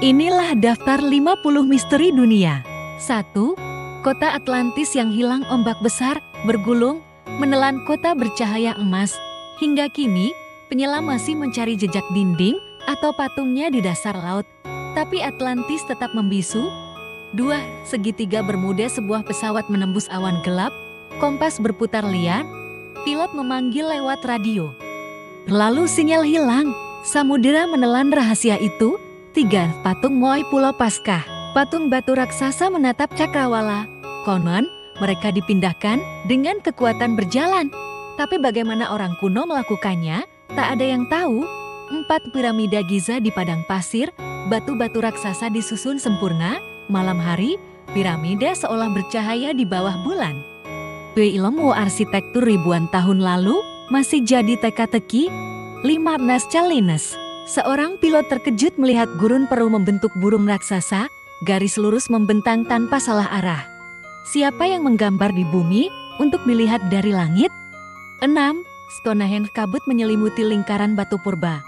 Inilah daftar 50 misteri dunia. 1. Kota Atlantis yang hilang ombak besar, bergulung, menelan kota bercahaya emas. Hingga kini, penyelam masih mencari jejak dinding atau patungnya di dasar laut. Tapi Atlantis tetap membisu. 2. Segitiga Bermuda sebuah pesawat menembus awan gelap, kompas berputar liar, pilot memanggil lewat radio. Lalu sinyal hilang, samudera menelan rahasia itu. 3. Patung Moai Pulau Paskah. Patung batu raksasa menatap cakrawala. Konon, mereka dipindahkan dengan kekuatan berjalan. Tapi bagaimana orang kuno melakukannya, tak ada yang tahu. 4. Piramida Giza di padang pasir, batu-batu raksasa disusun sempurna. Malam hari, piramida seolah bercahaya di bawah bulan. Ilmu arsitektur ribuan tahun lalu masih jadi teka-teki. 5. Nazca Linus. Seorang pilot terkejut melihat gurun Peru membentuk burung raksasa, garis lurus membentang tanpa salah arah. Siapa yang menggambar di bumi untuk dilihat dari langit? 6. Stonehenge kabut menyelimuti lingkaran batu purba.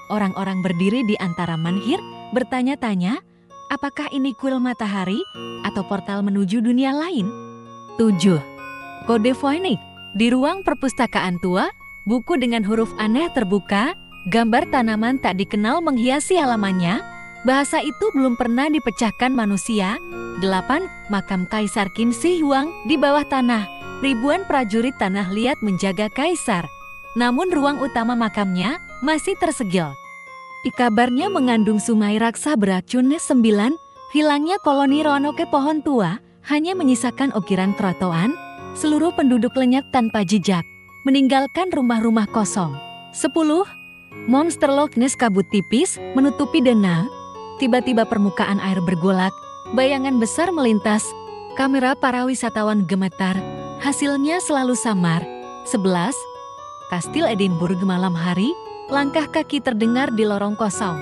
Orang-orang berdiri di antara menhir, bertanya-tanya, apakah ini kuil matahari atau portal menuju dunia lain? 7. Kode Voynich. Di ruang perpustakaan tua, buku dengan huruf aneh terbuka, gambar tanaman tak dikenal menghiasi halamannya. Bahasa itu belum pernah dipecahkan manusia. 8. Makam Kaisar Qin Shi Huang di bawah tanah. Ribuan prajurit tanah liat menjaga kaisar. Namun ruang utama makamnya masih tersegel. Kabarnya mengandung sumai raksa beracun. 9. Hilangnya koloni Roanoke pohon tua hanya menyisakan ukiran trotoan. Seluruh penduduk lenyap tanpa jejak, meninggalkan rumah-rumah kosong. 10. Monster Loch Ness kabut tipis menutupi danau. Tiba-tiba permukaan air bergolak, bayangan besar melintas. Kamera para wisatawan gemetar, hasilnya selalu samar. 11. Kastil Edinburgh malam hari, langkah kaki terdengar di lorong kosong.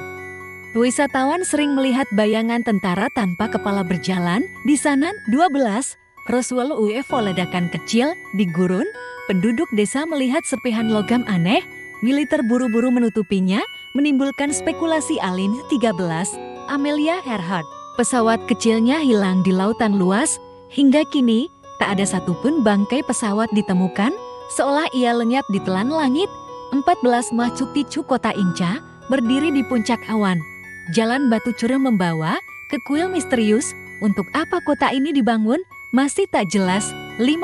Wisatawan sering melihat bayangan tentara tanpa kepala berjalan di sana. 12. Roswell UFO ledakan kecil di gurun, penduduk desa melihat serpihan logam aneh. Militer buru-buru menutupinya, menimbulkan spekulasi alien. 13. Amelia Earhart. Pesawat kecilnya hilang di lautan luas. Hingga kini, tak ada satupun bangkai pesawat ditemukan, seolah ia lenyap di telan langit. 14. Machu Picchu Kota Inca, berdiri di puncak awan. Jalan batu curam membawa ke kuil misterius. Untuk apa kota ini dibangun? Masih tak jelas. 15.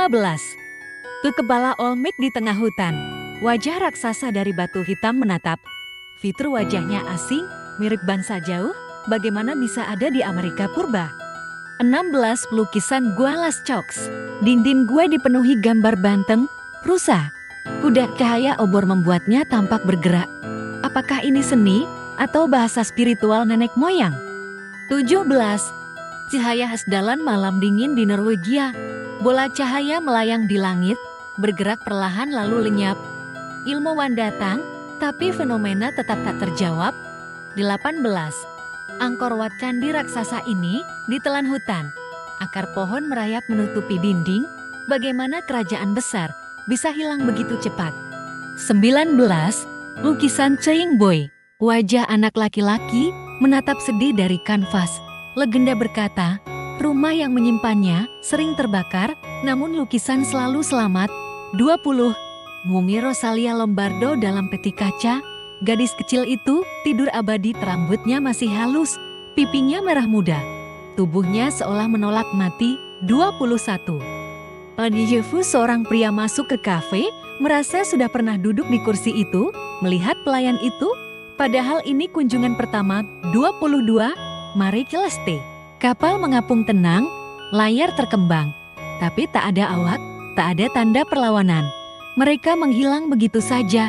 Kepala Olmec di tengah hutan. Wajah raksasa dari batu hitam menatap. Fitur wajahnya asing, mirip bangsa jauh, bagaimana bisa ada di Amerika purba? 16. Lukisan Gua Las Chocs. Dinding gua dipenuhi gambar banteng, rusa. Kuda cahaya obor membuatnya tampak bergerak. Apakah ini seni atau bahasa spiritual nenek moyang? 17. Cahaya hasdalan malam dingin di Norwegia. Bola cahaya melayang di langit, bergerak perlahan lalu lenyap. Ilmuwan datang, tapi fenomena tetap tak terjawab. 18. Angkor Wat candi raksasa ini ditelan hutan. Akar pohon merayap menutupi dinding. Bagaimana kerajaan besar bisa hilang begitu cepat? 19. Lukisan Cheng Boy. Wajah anak laki-laki menatap sedih dari kanvas. Legenda berkata, rumah yang menyimpannya sering terbakar, namun lukisan selalu selamat. 20. Mumi Rosalia Lombardo dalam peti kaca. Gadis kecil itu tidur abadi, rambutnya masih halus, pipinya merah muda. Tubuhnya seolah menolak mati. 21. Déjà vu, seorang pria masuk ke kafe, merasa sudah pernah duduk di kursi itu, melihat pelayan itu, padahal ini kunjungan pertama. 22. Marie Celeste. Kapal mengapung tenang, layar terkembang, tapi tak ada awak, tak ada tanda perlawanan. Mereka menghilang begitu saja.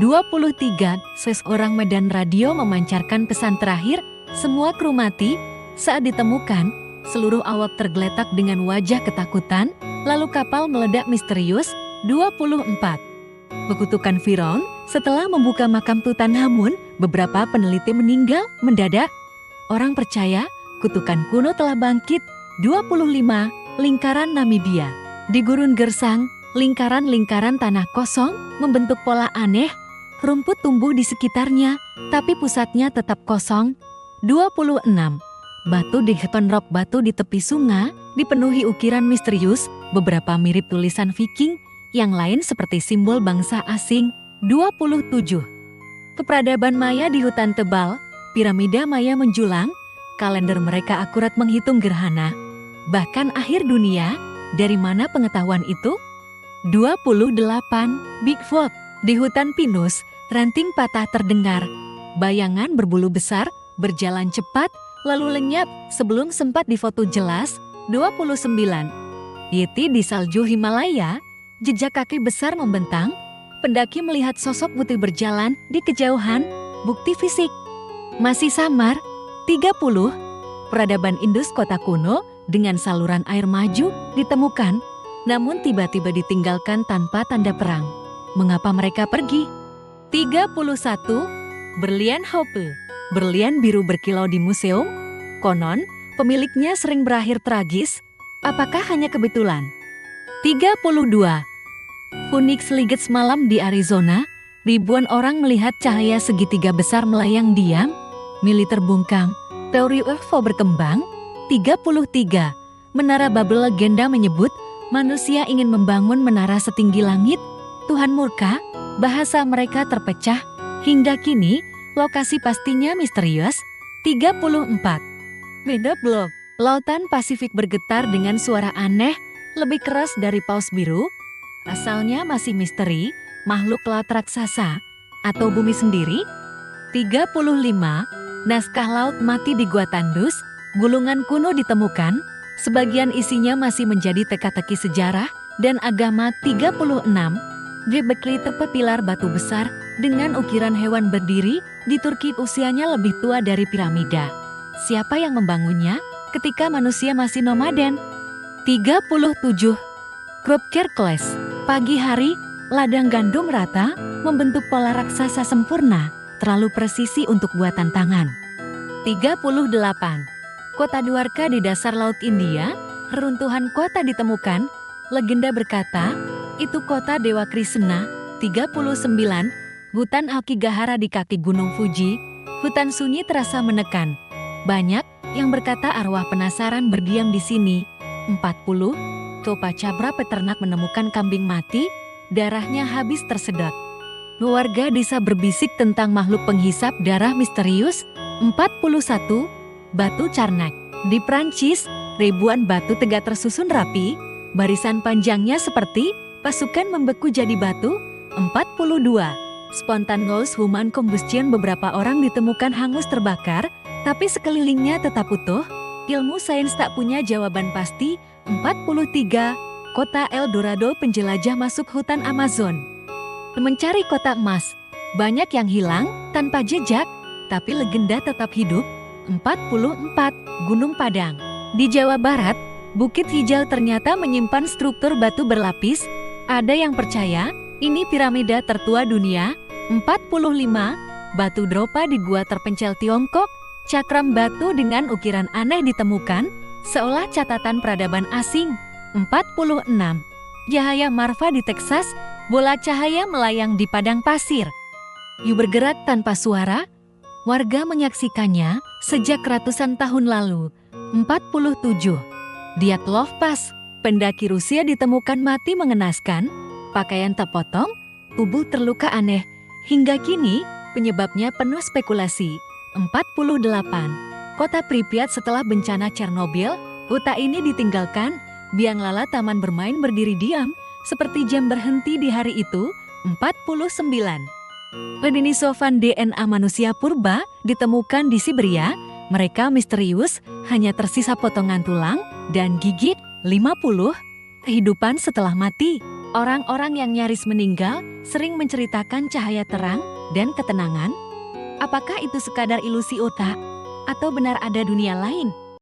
23. Seseorang medan radio memancarkan pesan terakhir, semua kru mati. Saat ditemukan, seluruh awak tergeletak dengan wajah ketakutan, lalu kapal meledak misterius. 24. Kutukan Firaun. Setelah membuka makam Tutankhamun, beberapa peneliti meninggal mendadak. Orang percaya kutukan kuno telah bangkit. 25. Lingkaran Namibia. Di gurun gersang, lingkaran-lingkaran tanah kosong membentuk pola aneh. Rumput tumbuh di sekitarnya, tapi pusatnya tetap kosong. 26. Batu di Heton Rock, batu di tepi sungai, dipenuhi ukiran misterius, beberapa mirip tulisan Viking, yang lain seperti simbol bangsa asing. 27. Keperadaban Maya di hutan tebal, piramida Maya menjulang, kalender mereka akurat menghitung gerhana. Bahkan akhir dunia, dari mana pengetahuan itu? 28. Bigfoot, di hutan pinus, ranting patah terdengar. Bayangan berbulu besar, berjalan cepat, lalu lenyap sebelum sempat difoto jelas. 29. Yeti di salju Himalaya, jejak kaki besar membentang, pendaki melihat sosok putih berjalan di kejauhan, bukti fisik masih samar. 30. Peradaban Indus, kota kuno dengan saluran air maju ditemukan, namun tiba-tiba ditinggalkan tanpa tanda perang. Mengapa mereka pergi? 31. Berlian Hope, berlian biru berkilau di museum, konon pemiliknya sering berakhir tragis. Apakah hanya kebetulan? 32. Phoenix Lights, malam di Arizona, ribuan orang melihat cahaya segitiga besar melayang diam. Militer bungkam, teori UFO berkembang. 33. Menara Babel, legenda menyebut manusia ingin membangun menara setinggi langit. Tuhan murka, bahasa mereka terpecah. Hingga kini, lokasi pastinya misterius. 34. Beda blok, lautan Pasifik bergetar dengan suara aneh, lebih keras dari paus biru. Asalnya masih misteri, makhluk laut raksasa, atau bumi sendiri. 35. Naskah laut mati di Gua Tandus, gulungan kuno ditemukan, sebagian isinya masih menjadi teka-teki sejarah dan agama. 36. Göbekli Tepe, pilar batu besar dengan ukiran hewan berdiri di Turki, usianya lebih tua dari piramida. Siapa yang membangunnya ketika manusia masih nomaden? 37. Grobkerkles, pagi hari, ladang gandum rata, membentuk pola raksasa sempurna, terlalu presisi untuk buatan tangan. 38. Kota Dwarka di dasar laut India, reruntuhan kota ditemukan, legenda berkata, itu kota Dewa Krishna. 39. Hutan Aokigahara di kaki Gunung Fuji, hutan sunyi terasa menekan. Banyak yang berkata arwah penasaran berdiam di sini. 40. Topacabra, peternak menemukan kambing mati, darahnya habis tersedot. Warga desa berbisik tentang makhluk penghisap darah misterius. 41. Batu Karnak, di Prancis, ribuan batu tegak tersusun rapi, barisan panjangnya seperti pasukan membeku jadi batu. 42. Spontaneous human combustion, beberapa orang ditemukan hangus terbakar, tapi sekelilingnya tetap utuh. Ilmu sains tak punya jawaban pasti. 43. Kota El Dorado, penjelajah masuk hutan Amazon mencari kota emas. Banyak yang hilang tanpa jejak, tapi legenda tetap hidup. 44. Gunung Padang, di Jawa Barat, Bukit Hijau ternyata menyimpan struktur batu berlapis. Ada yang percaya ini piramida tertua dunia. 45. Batu Dropa di gua terpencil Tiongkok, cakram batu dengan ukiran aneh ditemukan, seolah catatan peradaban asing. 46. Cahaya Marfa di Texas, bola cahaya melayang di padang pasir. Hiu bergerak tanpa suara, warga menyaksikannya sejak ratusan tahun lalu. 47. Dyatlov Pass, pendaki Rusia ditemukan mati mengenaskan, pakaian terpotong, tubuh terluka aneh. Hingga kini, penyebabnya penuh spekulasi. 48. Kota Pripyat, setelah bencana Chernobyl, kota ini ditinggalkan, biang lala taman bermain berdiri diam, seperti jam berhenti di hari itu. 49. Denisovan, DNA manusia purba ditemukan di Siberia, mereka misterius, hanya tersisa potongan tulang dan gigi. 50. Kehidupan setelah mati, orang-orang yang nyaris meninggal sering menceritakan cahaya terang dan ketenangan. Apakah itu sekadar ilusi otak, atau benar ada dunia lain?